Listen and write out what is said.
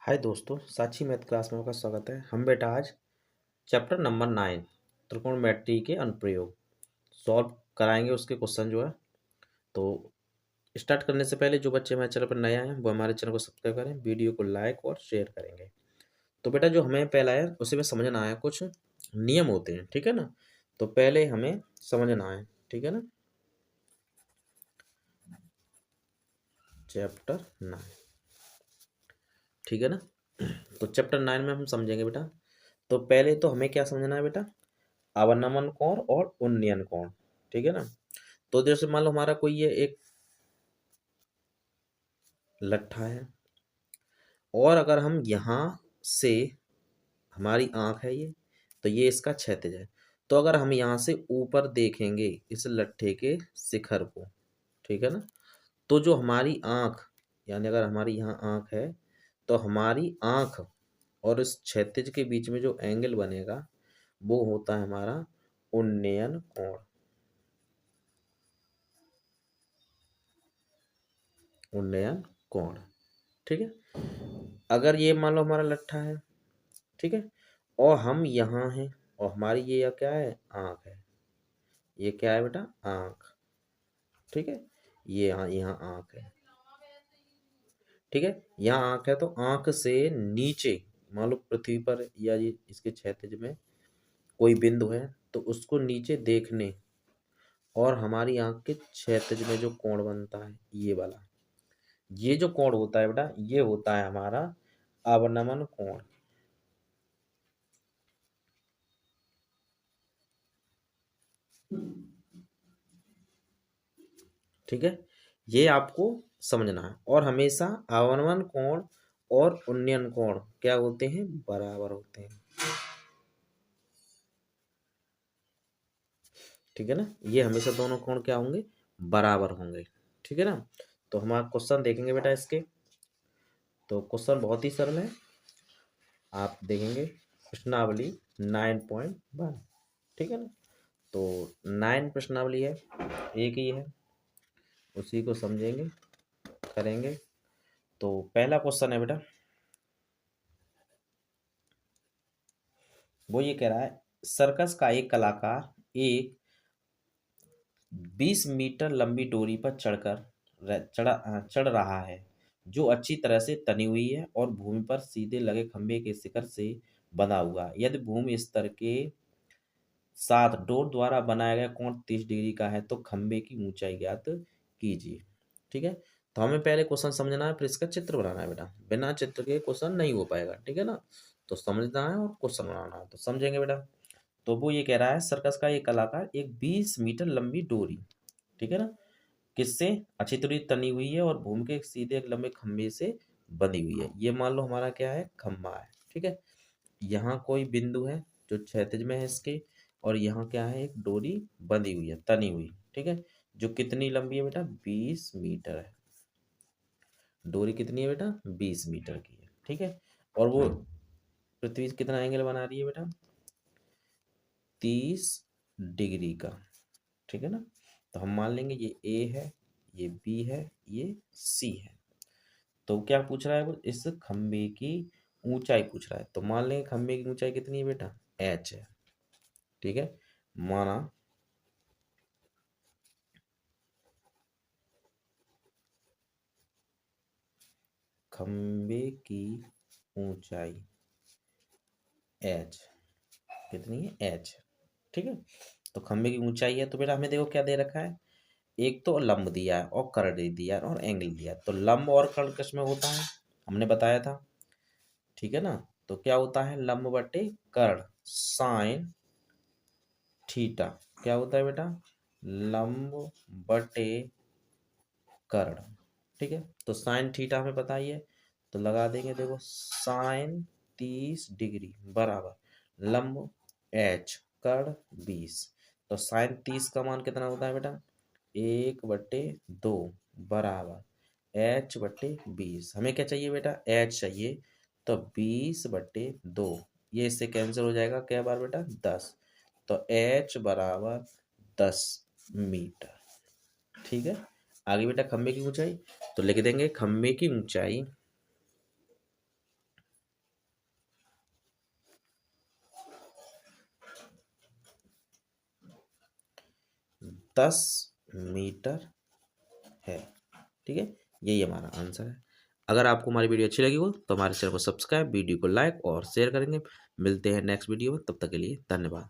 हाय दोस्तों, साक्षी math class में आपका स्वागत है। हम बेटा आज चैप्टर नंबर 9 त्रिकोणमिति के अनुप्रयोग सॉल्व कराएंगे। उसके क्वेश्चन जो है तो स्टार्ट करने से पहले जो बच्चे हमारे चैनल पर नए आए हैं वो हमारे चैनल को सब्सक्राइब करें, वीडियो को लाइक और शेयर करेंगे। तो बेटा जो हमें पहला है उसी में समझना है, कुछ नियम होते हैं, ठीक है ना। तो पहले हमें समझना है, ठीक है ना। चैप्टर 9, ठीक है ना। तो चैप्टर 9 में हम समझेंगे बेटा। तो पहले तो हमें क्या समझना है बेटा, अवनमन कोण और उन्नयन कोण, ठीक है ना। तो जैसे मान लो हमारा कोई ये एक लट्ठा है और अगर हम यहाँ से, हमारी आंख है ये, तो ये इसका क्षैतिज है। तो अगर हम यहाँ से ऊपर देखेंगे इस लट्ठे के शिखर को, ठीक है ना, तो जो हमारी आंख, यानी अगर हमारी यहाँ आंख है तो हमारी आंख और इस क्षैतिज के बीच में जो एंगल बनेगा वो होता है हमारा उन्नयन कोण। उन्नयन कोण, ठीक है। अगर ये मान लो हमारा लट्ठा है, ठीक है, और हम यहाँ हैं और हमारी ये क्या है, आँख है। ये क्या है बेटा, आँख, ठीक है। ये यहाँ आँख है, ठीक है। यहाँ आँख है तो आँख से नीचे मान लो पृथ्वी पर या ये इसके क्षैतिज में कोई बिंदु है तो उसको नीचे देखने और हमारी आँख के क्षैतिज में जो कोण बनता है ये वाला, ये जो कोण होता है बेटा ये होता है हमारा अवनमन कोण, ठीक है। ये आपको समझना है। और हमेशा अवनमन कोण और उन्नयन कोण क्या होते हैं, बराबर होते हैं, ठीक है ना। ये हमेशा दोनों कोण क्या होंगे, बराबर होंगे, ठीक है ना। तो हमारा क्वेश्चन देखेंगे बेटा इसके। तो क्वेश्चन बहुत ही सरल है, आप देखेंगे प्रश्नावली 9.1, ठीक है ना। तो 9 प्रश्नावली है, एक ही है, उसी को समझेंगे, करेंगे। तो पहला क्वेश्चन है बेटा, वो ये कह रहा है सर्कस का एक कलाकार एक 20 मीटर लंबी डोरी पर चढ़ रहा है जो अच्छी तरह से तनी हुई है और भूमि पर सीधे लगे खंभे के शिखर से बंधा हुआ है। यदि भूमि स्तर के साथ डोर द्वारा बनाया गया कोण 30 डिग्री का है तो खंभे की ऊंचाई ज्ञात कीजिए, ठीक है। तो हमें पहले क्वेश्चन समझना है फिर इसका चित्र बनाना है बेटा, बिना चित्र के क्वेश्चन नहीं हो पाएगा, ठीक है ना। तो समझना है और क्वेश्चन बनाना है, तो समझेंगे बेटा। तो वो ये कह रहा है सर्कस का एक कलाकार एक 20 मीटर लंबी डोरी, ठीक है ना, किससे अच्छी तरह तनी हुई है और भूमि के सीधे एक लंबे खंभे से बंधी हुई है। ये मान लो हमारा क्या है, खंभा है, ठीक है। यहाँ कोई बिंदु है जो क्षैतिज में है इसके, और यहाँ क्या है, एक डोरी बंधी हुई है, तनी हुई, ठीक है। जो कितनी लंबी है बेटा, 20 मीटर है। डोरी कितनी है बेटा, 20 मीटर की है, ठीक है। और वो पृथ्वी से कितना एंगल बना रही है बेटा, 30 डिग्री का, ठीक है ना। तो हम मान लेंगे ये ए है, ये बी है, ये सी है। तो क्या पूछ रहा है वो, इस खंबे की ऊंचाई पूछ रहा है। तो मान लेंगे खंबे की ऊंचाई कितनी है बेटा, एच है, ठीक है। माना खंबे की ऊंचाई एच कितनी है, एच, ठीक है। तो खंबे की ऊंचाई है तो बेटा हमें देखो क्या दे रखा है, एक तो लंब दिया है और कर्ण दिया है और एंगल दिया है। तो लंब और कर्ण किस में होता है, हमने बताया था, ठीक है ना। तो क्या होता है, लंब बटे कर्ण साइन थीटा, क्या होता है बेटा, लंब बटे कर्ण, ठीक है। तो साइन थीटा हमें पता ही है, तो लगा देंगे, देखो साइन 30 डिग्री बराबर लंब एच कर्ण 20। तो साइन 30 का मान कितना होता है बेटा, 1/2 बराबर एच बटे 20। हमें क्या चाहिए बेटा, एच चाहिए, तो 20/2, ये इससे कैंसिल हो जाएगा, क्या बार बेटा, 10। तो एच बराबर 10 मीटर, ठीक है। आगे बेटा खंबे की ऊंचाई, तो लिख देंगे खंबे की ऊंचाई 10 मीटर है। ठीक है, यही हमारा आंसर है। अगर आपको हमारी वीडियो अच्छी लगी हो तो हमारे चैनल को सब्सक्राइब, वीडियो को लाइक और शेयर करेंगे। मिलते हैं नेक्स्ट वीडियो में, तब तक के लिए धन्यवाद।